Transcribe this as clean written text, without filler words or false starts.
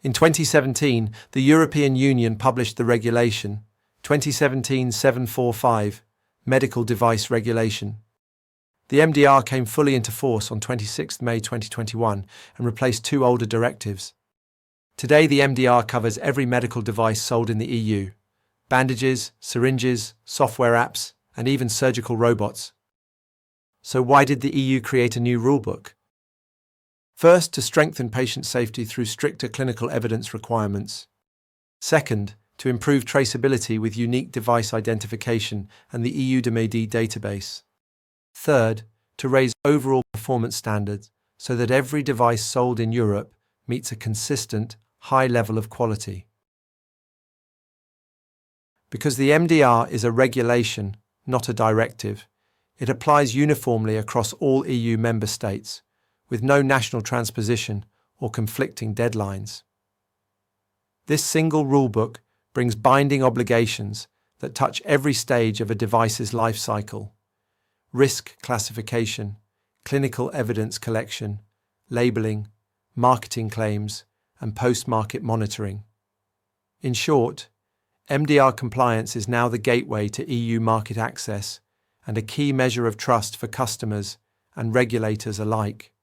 In 2017, the European Union published the regulation 2017-745, Medical Device Regulation. The MDR came fully into force on 26 May 2021 and replaced two older directives. Today, the MDR covers every medical device sold in the EU: bandages, syringes, software apps, and even surgical robots. So why did the EU create a new rulebook? First, to strengthen patient safety through stricter clinical evidence requirements. Second, to improve traceability with unique device identification and the EU DMED database. Third, to raise overall performance standards so that every device sold in Europe meets a consistent, high level of quality. Because the MDR is a regulation, not a directive, it applies uniformly across all EU member states, with no national transposition or conflicting deadlines. This single rulebook brings binding obligations that touch every stage of a device's life cycle: risk classification, clinical evidence collection, labeling, marketing claims, and post-market monitoring. In short, MDR compliance is now the gateway to EU market access and a key measure of trust for customers and regulators alike.